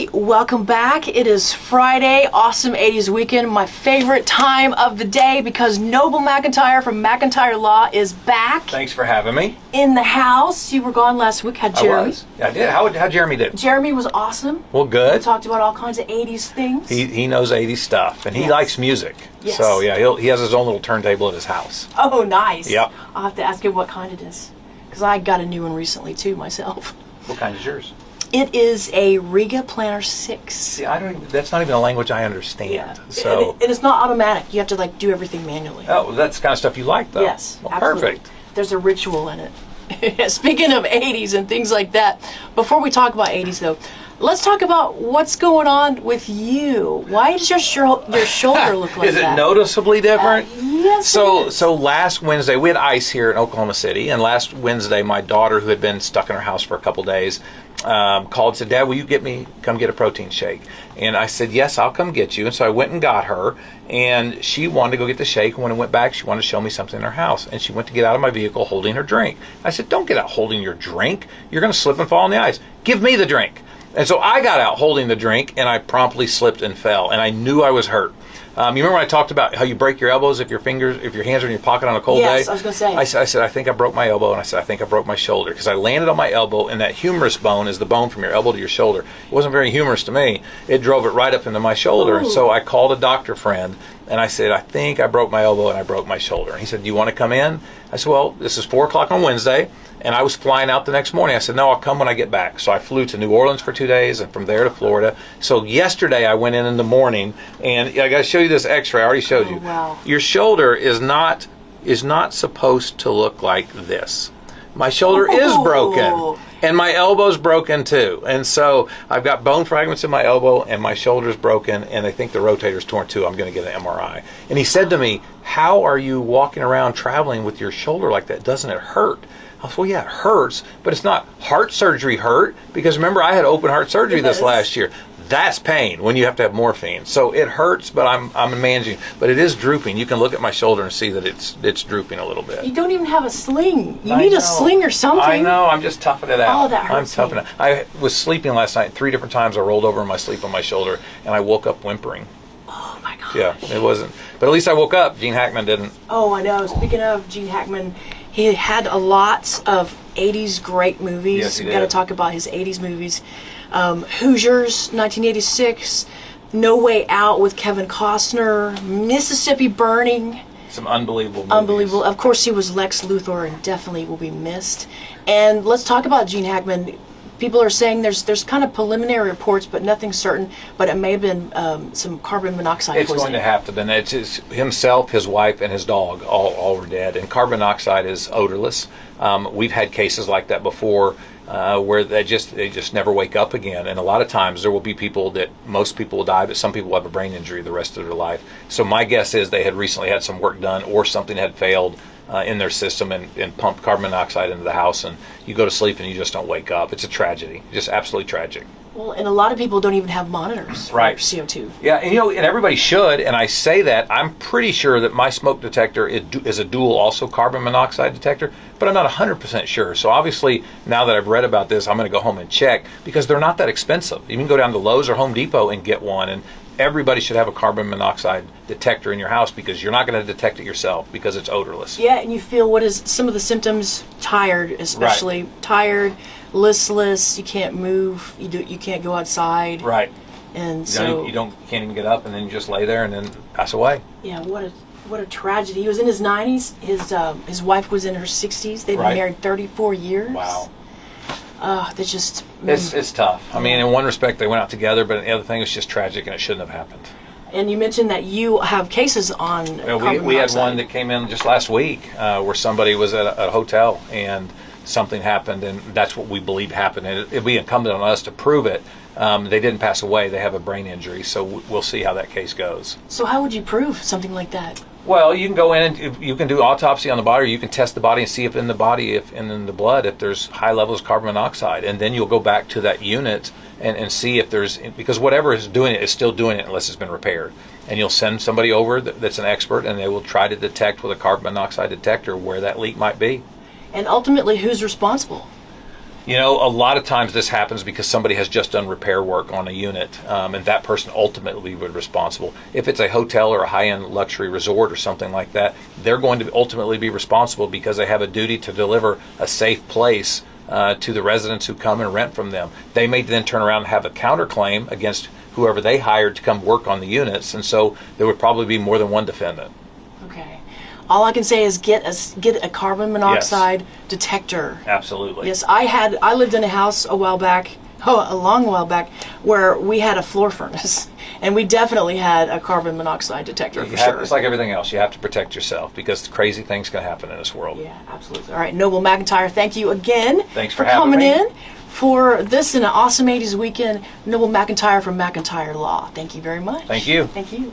everybody, welcome back. It is Friday, awesome 80s weekend, my favorite time of the day because Noble McIntyre from McIntyre Law is back. Thanks for having me. In the house. You were gone last week. How'd Jeremy? I was. I did. How'd Jeremy do? Jeremy was awesome. Well, good. We talked about all kinds of 80s things. He knows 80s stuff, and he likes music. Yes. So, yeah, he has his own little turntable at his house. Oh, nice. Yep. I'll have to ask him what kind it is because I got a new one recently, too, myself. What kind is yours? It is a Riga Planner 6. See, that's not even a language I understand. Yeah. So. And it's not automatic. You have to do everything manually. Oh, that's the kind of stuff you like, though. Yes, well, absolutely. Perfect. There's a ritual in it. Speaking of 80s and things like that, before we talk about 80s, though, let's talk about what's going on with you. Why does your shoulder look like that? Is it noticeably different? Yes. So last Wednesday, we had ice here in Oklahoma City, and last Wednesday, my daughter, who had been stuck in her house for a couple days, called and said, "Dad, will you come get a protein shake?" And I said, "Yes, I'll come get you." And so I went and got her, and she wanted to go get the shake. And when I went back, she wanted to show me something in her house, and she went to get out of my vehicle holding her drink. I said, "Don't get out holding your drink. You're going to slip and fall on the ice. Give me the drink." And so I got out holding the drink, and I promptly slipped and fell, and I knew I was hurt. You remember when I talked about how you break your elbows if your hands are in your pocket on a cold day? Yes, I was going to say. I said, I think I broke my elbow, and I said, I think I broke my shoulder, because I landed on my elbow, and that humerus bone is the bone from your elbow to your shoulder. It wasn't very humorous to me. It drove it right up into my shoulder, Ooh. And so I called a doctor friend, and I said, I think I broke my elbow, and I broke my shoulder. And he said, do you want to come in? I said, well, this is 4 o'clock on Wednesday, and I was flying out the next morning. I said, no, I'll come when I get back. So I flew to New Orleans for 2 days, and from there to Florida. So yesterday I went in the morning, and I got to show you this x-ray. I already showed you. Wow. Your shoulder is not supposed to look like this. My shoulder is broken, and my elbow's broken too. And so I've got bone fragments in my elbow, and my shoulder's broken, and I think the rotator's torn too. I'm going to get an MRI. And he said to me, how are you walking around traveling with your shoulder like that? Doesn't it hurt? I said, well, yeah, it hurts, but it's not heart surgery hurt, because remember, I had open heart surgery this last year. That's pain when you have to have morphine. So it hurts, but I'm managing. But it is drooping. You can look at my shoulder and see that it's drooping a little bit. You don't even have a sling. You need a sling or something. I know. I'm just toughing it out. Oh, that hurts. I'm toughing it. I was sleeping last night. 3 different times I rolled over in my sleep on my shoulder, and I woke up whimpering. Oh, my gosh. Yeah, it wasn't. But at least I woke up. Gene Hackman didn't. Oh, I know. Speaking of Gene Hackman, he had a lot of 80s great movies. Yes, he We've got to did. talk about his 80s movies. Hoosiers, 1986, No Way Out with Kevin Costner, Mississippi Burning. Some unbelievable movies. Unbelievable. Of course, he was Lex Luthor and definitely will be missed. And let's talk about Gene Hackman. People are saying there's kind of preliminary reports, but nothing certain. But it may have been some carbon monoxide It's poisoning. going to have to be. It's himself, his wife, and his dog all were dead. And carbon monoxide is odorless. We've had cases like that before where they just never wake up again. And a lot of times there will be most people will die, but some people will have a brain injury the rest of their life. So my guess is they had recently had some work done, or something had failed in their system and pumped carbon monoxide into the house, and you go to sleep and you just don't wake up. It's a tragedy, just absolutely tragic. Well, and a lot of people don't even have monitors for Right. CO2. Yeah, and and everybody should, and I say that, I'm pretty sure that my smoke detector is a dual also carbon monoxide detector, but I'm not 100% sure. So obviously, now that I've read about this, I'm going to go home and check, because they're not that expensive. You can go down to Lowe's or Home Depot and get one, and everybody should have a carbon monoxide detector in your house, because you're not going to detect it yourself because it's odorless. Yeah, and you feel what is some of the symptoms? Tired, especially. Right. Tired, listless, you can't move, you can't go outside. Right. And so You can't even get up, and then you just lay there and then pass away. yeah, what a tragedy. He was in his 90s. His wife was in her 60s. They've been Right. married 34 years. Wow. They just It's tough. I mean, in one respect, they went out together, but in the other thing, it's just tragic, and it shouldn't have happened. And you mentioned that you have cases on carbon We had monoxide. one that came in just last week where somebody was at a hotel and something happened, and that's what we believe happened. And it'd be incumbent on us to prove it. They didn't pass away. They have a brain injury, so we'll see how that case goes. So how would you prove something like that? Well, you can go in and you can do autopsy on the body, or you can test the body and see if in the body, if in the blood, if there's high levels of carbon monoxide, and then you'll go back to that unit and see if there's, because whatever is doing it is still doing it unless it's been repaired. And you'll send somebody over that's an expert, and they will try to detect with a carbon monoxide detector where that leak might be. And ultimately, who's responsible? You know, a lot of times this happens because somebody has just done repair work on a unit, and that person ultimately would be responsible. If it's a hotel or a high-end luxury resort or something like that, they're going to ultimately be responsible because they have a duty to deliver a safe place to the residents who come and rent from them. They may then turn around and have a counterclaim against whoever they hired to come work on the units, and so there would probably be more than one defendant. Okay. All I can say is get a carbon monoxide detector. Absolutely. Yes, I lived in a house a long while back, where we had a floor furnace, and we definitely had a carbon monoxide detector for sure. It's like everything else. You have to protect yourself because crazy things can happen in this world. Yeah, absolutely. All right, Noble McIntyre, thank you again Thanks for coming having me. in for this and an awesome 80s weekend. Noble McIntyre from McIntyre Law. Thank you very much. Thank you. Thank you.